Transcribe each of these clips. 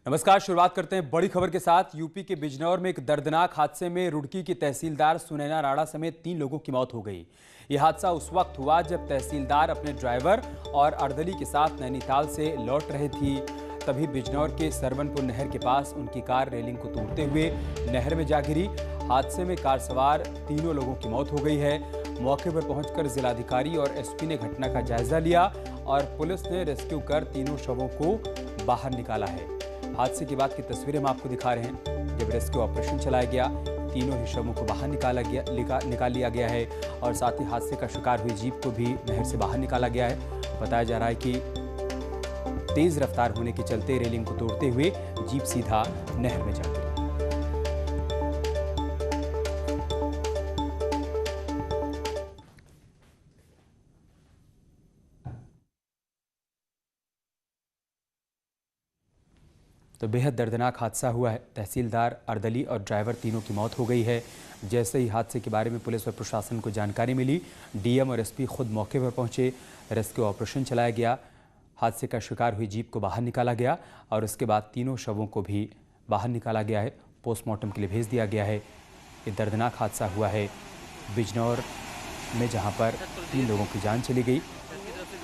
नमस्कार। शुरुआत करते हैं बड़ी खबर के साथ। यूपी के बिजनौर में एक दर्दनाक हादसे में रुड़की की तहसीलदार सुनैना राणा समेत 3 लोगों की मौत हो गई। यह हादसा उस वक्त हुआ जब तहसीलदार अपने ड्राइवर और अर्दली के साथ नैनीताल से लौट रहे थी। तभी बिजनौर के सरवनपुर नहर के पास उनकी कार रेलिंग को तोड़ते हुए नहर में जा गिरी। हादसे में कार सवार 3 लोगों की मौत हो गई है। मौके पर पहुंचकर जिलाधिकारी और एसपी ने घटना का जायजा लिया और पुलिस ने रेस्क्यू कर 3 शवों को बाहर निकाला है। हादसे के बाद की तस्वीरें हम आपको दिखा रहे हैं। जब रेस्क्यू ऑपरेशन चलाया गया, 3 ही शवों को बाहर निकाल लिया गया है और साथ ही हादसे का शिकार हुई जीप को भी नहर से बाहर निकाला गया है। बताया जा रहा है कि तेज रफ्तार होने के चलते रेलिंग को तोड़ते हुए जीप सीधा नहर में जा गिरी। तो बेहद दर्दनाक हादसा हुआ है। तहसीलदार, अर्दली और ड्राइवर तीनों की मौत हो गई है। जैसे ही हादसे के बारे में पुलिस और प्रशासन को जानकारी मिली, डीएम और एसपी खुद मौके पर पहुंचे। रेस्क्यू ऑपरेशन चलाया गया। हादसे का शिकार हुई जीप को बाहर निकाला गया और उसके बाद 3 शवों को भी बाहर निकाला गया है। पोस्टमार्टम के लिए भेज दिया गया है। ये दर्दनाक हादसा हुआ है बिजनौर में, जहाँ पर 3 लोगों की जान चली गई।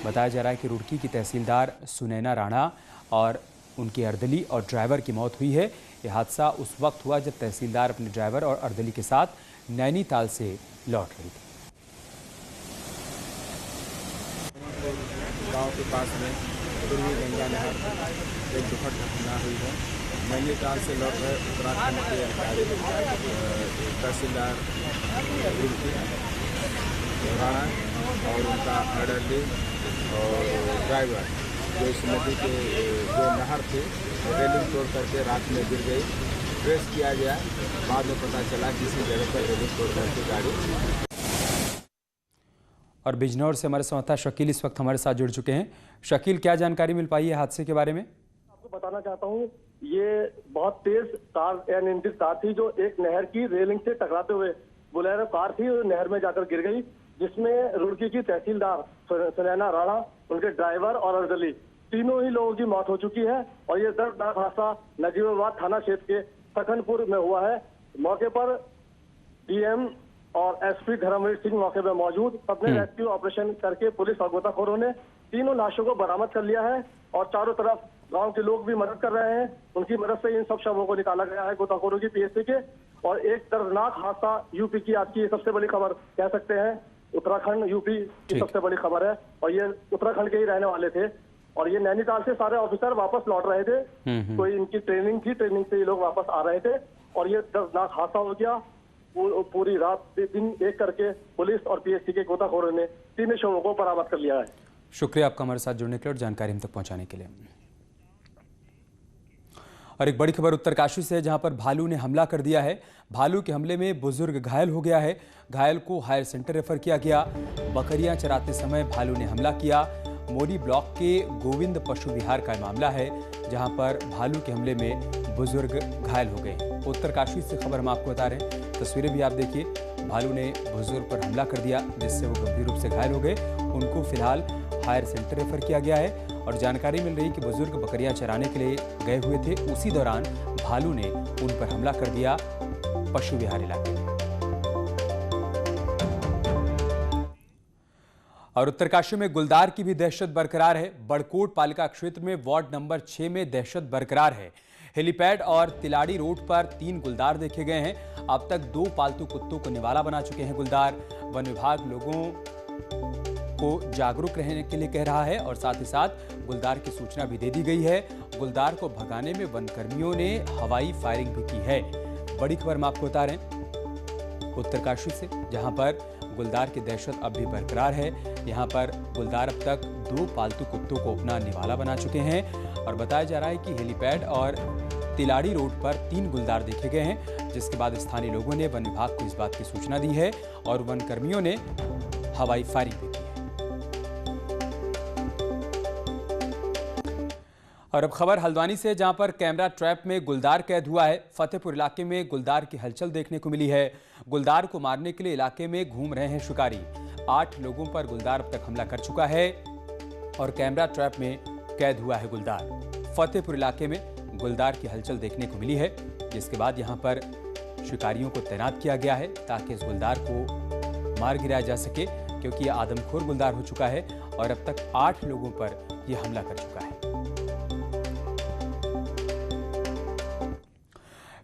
बताया जा रहा है कि रुड़की की तहसीलदार सुनैना राणा और उनकी अर्दली और ड्राइवर की मौत हुई है। यह हादसा उस वक्त हुआ जब तहसीलदार अपने ड्राइवर और अर्दली के साथ नैनीताल से लौट रही थी। गांव के पास में पूर्वी गंगा नहर एक दुखद घटना हुई है। नैनीताल से लौट रहे उत्तराखंड के अधिकारी तहसीलदार राणा और उनका अर्दली और ड्राइवर जो इस नदी के जो नहर थे रेलिंग तोड़ करके रात में गिर गई। ट्रेस किया गया, बाद में पता चला किसी जगह पर रेलिंग तोड़ करके गाड़ी। और बिजनौर से हमारे संवाददाता शकील इस वक्त हमारे साथ जुड़ चुके हैं। शकील, क्या जानकारी मिल पाई है हादसे के बारे में? आपको बताना चाहता हूँ, ये बहुत तेज कार अनियंत्रित कार थी जो एक नहर की रेलिंग से टकराते हुए बोलेरो कार थी और नहर में जाकर गिर गई, जिसमें रुड़की की तहसीलदार सुनैना राणा, उनके ड्राइवर और अर्दली 3 ही लोगों की मौत हो चुकी है। और ये दर्दनाक हादसा नजीबाबाद थाना क्षेत्र के सखनपुर में हुआ है। मौके पर डीएम और एसपी धर्मवीर सिंह मौके पर मौजूद। अपने रेस्क्यू ऑपरेशन करके पुलिस और गोताखोरों ने 3 लाशों को बरामद कर लिया है और चारों तरफ गांव के लोग भी मदद कर रहे हैं। उनकी मदद से इन सब शवों को निकाला गया है गोताखोरों की पीएससी के। और एक दर्दनाक हादसा यूपी की आज की सबसे बड़ी खबर कह सकते हैं। उत्तराखंड यूपी की सबसे बड़ी खबर है और ये उत्तराखंड के ही रहने वाले थे और ये नैनीताल से सारे ऑफिसर वापस लौट रहे थे। कोई इनकी ट्रेनिंग थी, ट्रेनिंग से ये लोग वापस आ रहे थे और ये दर्दनाक हादसा हो गया। पूरी रात दिन एक करके पुलिस और पीएससी के गोताखोरों ने 3 शवों को बरामद कर लिया है। शुक्रिया आपका हमारे साथ जुड़ने के लिए और जानकारी हम तक पहुंचाने के लिए। और एक बड़ी खबर उत्तरकाशी से है, जहां पर भालू ने हमला कर दिया है। भालू के हमले में बुजुर्ग घायल हो गया है। घायल को हायर सेंटर रेफर किया गया। बकरियां चराते समय भालू ने हमला किया। मोरी ब्लॉक के गोविंद पशु विहार का मामला है, जहां पर भालू के हमले में बुजुर्ग घायल हो गए। उत्तरकाशी से खबर हम आपको बता रहे हैं। तस्वीरें भी आप देखिए। भालू ने बुजुर्ग पर हमला कर दिया, जिससे वो गंभीर रूप से घायल हो गए। उनको फिलहाल हायर सेंटर रेफर किया गया है और जानकारी मिल रही है कि बुजुर्ग बकरियां चराने के लिए गए हुए थे। उसी दौरान भालू ने उन पर हमला कर दिया पशु विहार इलाके में। और उत्तरकाशी में गुलदार की भी दहशत बरकरार है। बड़कोट पालिका क्षेत्र में वार्ड नंबर 6 में दहशत बरकरार है। हेलीपैड और तिलाड़ी रोड पर 3 गुलदार देखे गए हैं। अब तक 2 पालतू कुत्तों को निवाला बना चुके हैं गुलदार। वन विभाग लोगों को जागरूक रहने के लिए कह रहा है और साथ ही साथ गुलदार की सूचना भी दे दी गई है। गुलदार को भगाने में वन कर्मियों ने हवाई फायरिंग भी की है। बड़ी खबर हम आपको बता रहे हैं उत्तरकाशी से, जहां पर गुलदार की दहशत अब भी बरकरार है। यहां पर गुलदार अब तक 2 पालतू कुत्तों को अपना निवाला बना चुके हैं और बताया जा रहा है कि हेलीपैड और तिलाड़ी रोड पर 3 गुलदार देखे गए हैं, जिसके बाद स्थानीय लोगों ने वन विभाग को इस बात की सूचना दी है और वन कर्मियों ने हवाई फायरिंग भी की है। और अब खबर हल्द्वानी से, जहां पर कैमरा ट्रैप में गुलदार कैद हुआ है। फतेहपुर इलाके में गुलदार की हलचल देखने को मिली है। गुलदार को मारने के लिए इलाके में घूम रहे हैं शिकारी। 8 लोगों पर गुलदार अब तक हमला कर चुका है और कैमरा ट्रैप में कैद हुआ है गुलदार। फतेहपुर इलाके में गुलदार की हलचल देखने को मिली है, जिसके बाद यहां पर शिकारियों को तैनात किया गया है ताकि इस गुलदार को मार गिराया जा सके, क्योंकि यह आदमखोर गुलदार हो चुका है और अब तक 8 लोगों पर यह हमला कर चुका है।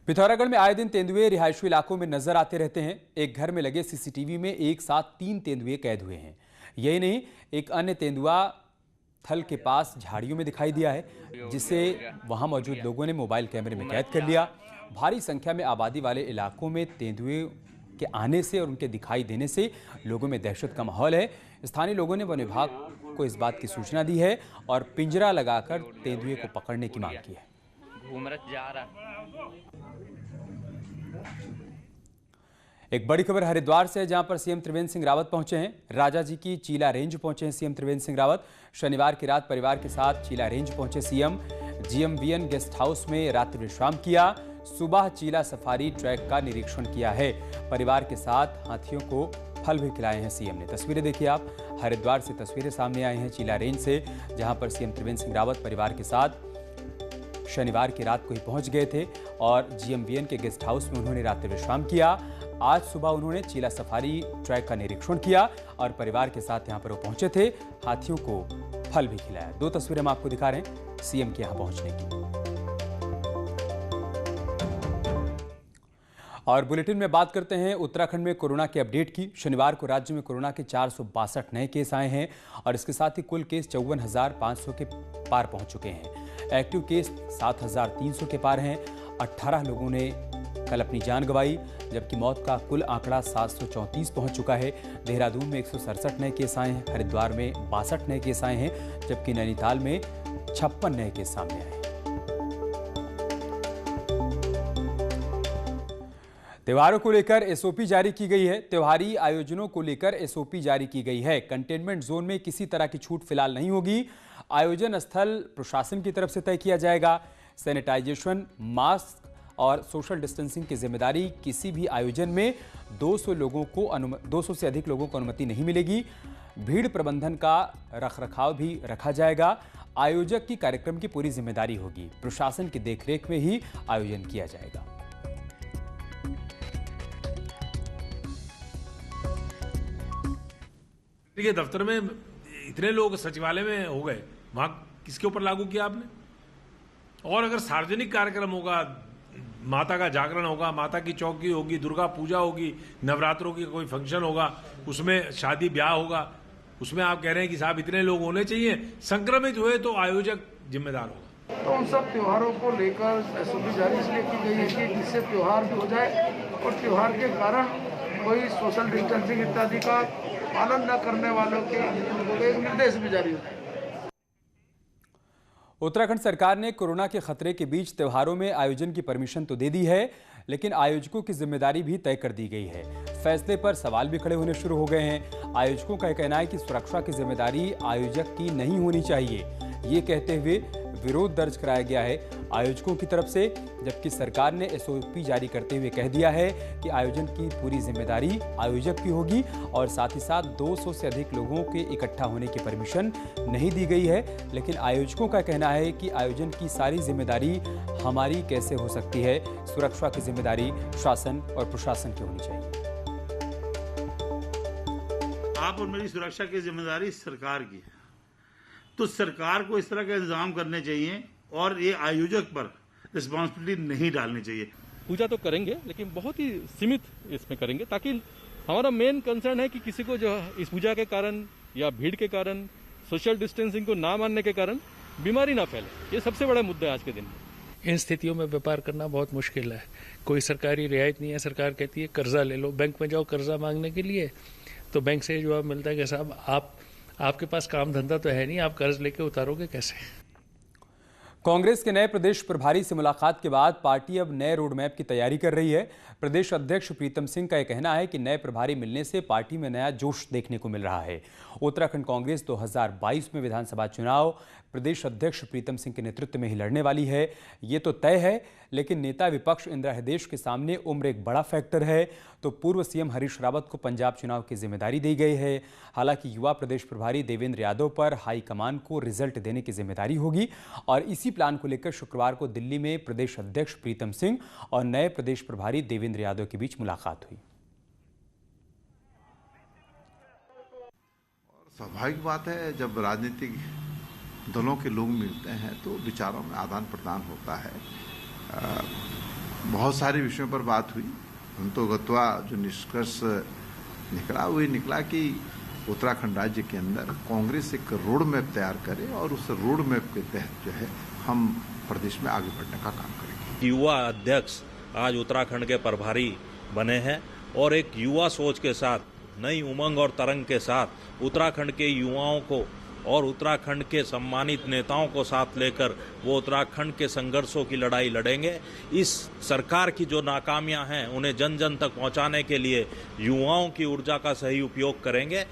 पिथौरागढ़ में आए दिन तेंदुए रिहायशी इलाकों में नजर आते रहते हैं। एक घर में लगे सीसीटीवी में एक साथ 3 तेंदुए कैद हुए हैं। यही नहीं, एक अन्य तेंदुआ थल के पास झाड़ियों में दिखाई दिया है, जिसे वहां मौजूद लोगों ने मोबाइल कैमरे में कैद कर लिया। भारी संख्या में आबादी वाले इलाकों में तेंदुए के आने से और उनके दिखाई देने से लोगों में दहशत का माहौल है। स्थानीय लोगों ने वन विभाग को इस बात की सूचना दी है और पिंजरा लगाकर तेंदुए को पकड़ने की मांग की है। एक बड़ी खबर हरिद्वार से है, जहां पर सीएम त्रिवेंद्र सिंह रावत पहुंचे हैं। राजा जी की चीला रेंज पहुंचे हैं सीएम त्रिवेंद्र सिंह रावत। शनिवार की रात परिवार के साथ चीला रेंज पहुंचे सीएम। जीएमवीएन गेस्ट हाउस में रात्रि विश्राम किया। सुबह चीला सफारी ट्रैक का निरीक्षण किया है। परिवार के साथ हाथियों को फल भी खिलाए हैं सीएम ने। तस्वीरें देखिए आप, हरिद्वार से तस्वीरें सामने आई हैं चीला रेंज से, जहां पर सीएम त्रिवेंद्र सिंह रावत परिवार के साथ शनिवार की रात को ही पहुंच गए थे और जीएमवीएन के गेस्ट हाउस में उन्होंने रात्रि विश्राम किया। आज सुबह उन्होंने चीला सफारी ट्रैक का निरीक्षण किया और परिवार के साथ यहां पर वो पहुंचे थे। हाथियों को फल भी खिलाया। 2 तस्वीरें हम आपको दिखा रहे हैं सीएम के यहां पहुंचने की। और बुलेटिन में बात करते हैं उत्तराखंड में कोरोना के अपडेट की। शनिवार को राज्य में कोरोना के 462 नए केस आए हैं और इसके साथ ही कुल केस 54,500 के पार पहुंच चुके हैं। एक्टिव केस 7,300 के पार हैं। 18 लोगों ने कल अपनी जान गंवाई, जबकि मौत का कुल आंकड़ा 734 पहुंच चुका है। देहरादून में 167 नए केस आए हैं, हरिद्वार में 62 नए केस आए हैं, जबकि नैनीताल में 56 नए केस सामने आए हैं। त्योहारों को लेकर एसओपी जारी की गई है। त्योहारी आयोजनों को लेकर एसओपी जारी की गई है। कंटेनमेंट जोन में किसी तरह की छूट फिलहाल नहीं होगी। आयोजन स्थल प्रशासन की तरफ से तय किया जाएगा। सैनिटाइजेशन, मास्क और सोशल डिस्टेंसिंग की जिम्मेदारी। किसी भी आयोजन में 200 से अधिक लोगों को अनुमति नहीं मिलेगी। भीड़ प्रबंधन का रखरखाव भी रखा जाएगा। आयोजक की कार्यक्रम की पूरी जिम्मेदारी होगी। प्रशासन की देखरेख में ही आयोजन किया जाएगा। देखिए, दफ्तर में इतने लोग सचिवालय में हो गए, वहां किसके ऊपर लागू किया आपने? और अगर सार्वजनिक कार्यक्रम होगा, माता का जागरण होगा, माता की चौकी होगी, दुर्गा पूजा होगी, नवरात्रों की कोई फंक्शन होगा, उसमें शादी ब्याह होगा, उसमें आप कह रहे हैं कि साहब इतने लोग होने चाहिए, संक्रमित हुए तो आयोजक जिम्मेदार होगा। तो उन सब त्योहारों को लेकर एसओपी जारी इसलिए की गई है कि जिससे त्योहार भी हो जाए और त्योहार के कारण कोई सोशल डिस्टेंसिंग इत्यादि का पालन न करने वालों के एक निर्देश भी जारी हो जाए। उत्तराखंड सरकार ने कोरोना के खतरे के बीच त्योहारों में आयोजन की परमिशन तो दे दी है, लेकिन आयोजकों की जिम्मेदारी भी तय कर दी गई है। फैसले पर सवाल भी खड़े होने शुरू हो गए हैं। आयोजकों का कहना है कि सुरक्षा की जिम्मेदारी आयोजक की नहीं होनी चाहिए। ये कहते हुए विरोध दर्ज कराया गया है आयोजकों की तरफ से, जबकि सरकार ने एसओपी जारी करते हुए कह दिया है कि आयोजन की पूरी जिम्मेदारी आयोजक की होगी और साथ ही साथ 200 से अधिक लोगों के इकट्ठा होने की परमिशन नहीं दी गई है। लेकिन आयोजकों का कहना है कि आयोजन की सारी जिम्मेदारी हमारी कैसे हो सकती है, सुरक्षा की जिम्मेदारी शासन और प्रशासन की होनी चाहिए। आप और मेरी सुरक्षा की जिम्मेदारी सरकार की है, तो सरकार को इस तरह के इंतजाम करने चाहिए और ये आयोजक पर रिस्पॉन्सिबिलिटी नहीं डालनी चाहिए। पूजा तो करेंगे, लेकिन बहुत ही सीमित इसमें करेंगे, ताकि हमारा मेन कंसर्न है कि किसी को जो इस पूजा के कारण या भीड़ के कारण, सोशल डिस्टेंसिंग को ना मानने के कारण बीमारी ना फैले। ये सबसे बड़ा मुद्दा है आज के दिन में। इन स्थितियों में व्यापार करना बहुत मुश्किल है। कोई सरकारी रियायत नहीं है। सरकार कहती है कर्जा ले लो, बैंक में जाओ कर्जा मांगने के लिए, तो बैंक से जवाब मिलता है कि साहब आपके पास काम धंधा तो है नहीं, आप कर्ज लेके उतारोगे कैसे? कांग्रेस के नए प्रदेश प्रभारी से मुलाकात के बाद पार्टी अब नए रोड मैप की तैयारी कर रही है। प्रदेश अध्यक्ष प्रीतम सिंह का यह कहना है कि नए प्रभारी मिलने से पार्टी में नया जोश देखने को मिल रहा है। उत्तराखंड कांग्रेस 2022 में विधानसभा चुनाव प्रदेश अध्यक्ष प्रीतम सिंह के नेतृत्व में ही लड़ने वाली है, ये तो तय है। लेकिन नेता विपक्ष इंदिरा हृदयेश के सामने उम्र एक बड़ा फैक्टर है। तो पूर्व सीएम हरीश रावत को पंजाब चुनाव की जिम्मेदारी दी गई है। हालांकि युवा प्रदेश प्रभारी देवेंद्र यादव पर हाईकमान को रिजल्ट देने की जिम्मेदारी होगी और इसी प्लान को लेकर शुक्रवार को दिल्ली में प्रदेश अध्यक्ष प्रीतम सिंह और नए प्रदेश प्रभारी देवेंद्र यादव के बीच मुलाकात हुई। स्वाभाविक बात है, जब राजनीतिक दलों के लोग मिलते हैं तो विचारों में आदान प्रदान होता है। बहुत सारे विषयों पर बात हुई। अंतोगत्वा जो निष्कर्ष निकला वो ये निकला कि उत्तराखंड राज्य के अंदर कांग्रेस एक रोड मैप तैयार करे और उस रोड मैप के तहत जो है हम प्रदेश में आगे बढ़ने का काम करेंगे। युवा अध्यक्ष आज उत्तराखंड के प्रभारी बने हैं और एक युवा सोच के साथ, नई उमंग और तरंग के साथ उत्तराखंड के युवाओं को और उत्तराखंड के सम्मानित नेताओं को साथ लेकर वो उत्तराखंड के संघर्षों की लड़ाई लड़ेंगे। इस सरकार की जो नाकामियां हैं उन्हें जन जन तक पहुंचाने के लिए युवाओं की ऊर्जा का सही उपयोग करेंगे।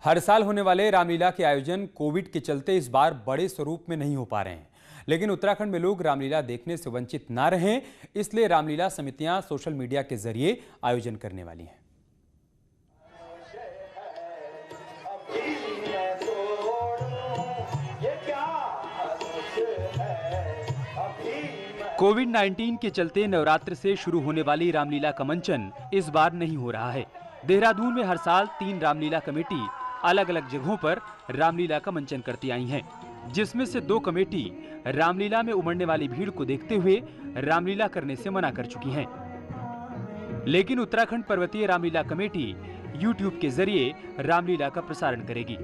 हर साल होने वाले रामलीला के आयोजन कोविड के चलते इस बार बड़े स्वरूप में नहीं हो पा रहे हैं, लेकिन उत्तराखंड में लोग रामलीला देखने से वंचित ना रहें, इसलिए रामलीला समितियां सोशल मीडिया के जरिए आयोजन करने वाली हैं। कोविड-19 के चलते नवरात्र से शुरू होने वाली रामलीला का मंचन इस बार नहीं हो रहा है। देहरादून में हर साल 3 रामलीला कमेटी अलग अलग जगहों पर रामलीला का मंचन करती आई हैं, जिसमें से 2 कमेटी रामलीला में उमड़ने वाली भीड़ को देखते हुए रामलीला करने से मना कर चुकी हैं। लेकिन उत्तराखंड पर्वतीय रामलीला कमेटी YouTube के जरिए रामलीला का प्रसारण करेगी।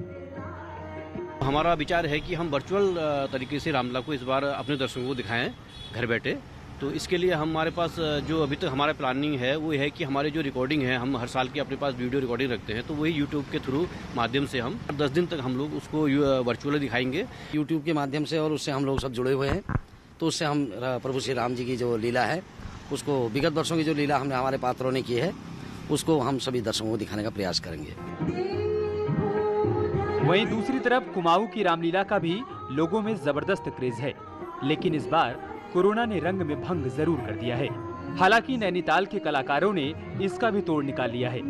हमारा विचार है कि हम वर्चुअल तरीके से रामलीला को इस बार अपने दर्शकों को दिखाएं घर बैठे। तो इसके लिए हमारे पास जो अभी तक हमारा प्लानिंग है वो है कि हमारे जो रिकॉर्डिंग है, हम हर साल की अपने पास वीडियो रिकॉर्डिंग रखते हैं, तो वही यूट्यूब के थ्रू माध्यम से हम 10 दिन तक हम लोग उसको वर्चुअली दिखाएंगे यूट्यूब के माध्यम से, और उससे हम लोग सब जुड़े हुए हैं। तो उससे हम प्रभु श्री राम जी की जो लीला है उसको, विगत वर्षों की जो लीला हमने हमारे पात्रों ने की है, उसको हम सभी दर्शकों को दिखाने का प्रयास करेंगे। वहीं दूसरी तरफ कुमाऊं की रामलीला का भी लोगों में जबरदस्त क्रेज है, लेकिन इस बार कोरोना ने रंग में भंग जरूर कर दिया है। हालांकि नैनीताल के कलाकारों ने इसका भी तोड़ निकाल लिया है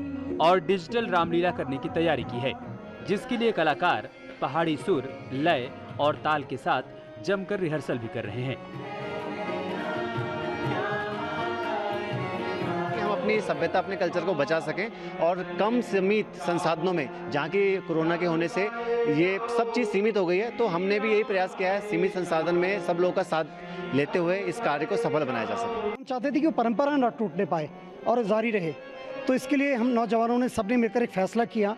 और डिजिटल रामलीला करने की तैयारी की है, जिसके लिए कलाकार पहाड़ी सुर, लय और ताल के साथ जमकर रिहर्सल भी कर रहे हैं। अपनी सभ्यता, अपने कल्चर को बचा सकें और कम सीमित संसाधनों में, जहाँ की कोरोना के होने से ये सब चीज़ सीमित हो गई है, तो हमने भी यही प्रयास किया है सीमित संसाधन में सब लोगों का साथ लेते हुए इस कार्य को सफल बनाया जा सके। हम चाहते थे कि वो परंपरा न टूटने पाए और जारी रहे, तो इसके लिए हम नौजवानों ने सबने मिलकर एक फैसला किया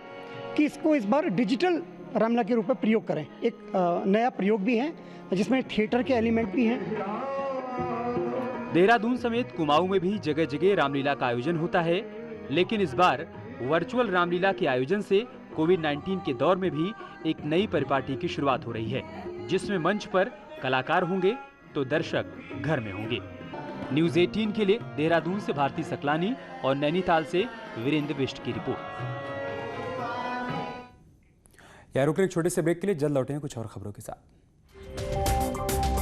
कि इसको इस बार डिजिटल रामलीला के रूप में प्रयोग करें। एक नया प्रयोग भी है जिसमें थिएटर के एलिमेंट भी हैं। देहरादून समेत कुमाऊं में भी जगह जगह रामलीला का आयोजन होता है, लेकिन इस बार वर्चुअल रामलीला के आयोजन से कोविड-19 के दौर में भी एक नई परिपाटी की शुरुआत हो रही है, जिसमें मंच पर कलाकार होंगे तो दर्शक घर में होंगे। न्यूज़ 18 के लिए देहरादून से भारती सकलानी और नैनीताल से वीरेंद्र बिष्ट की रिपोर्ट। यार रुक एक छोटे से ब्रेक के लिए, जल्द लौटे हैं कुछ और खबरों के साथ।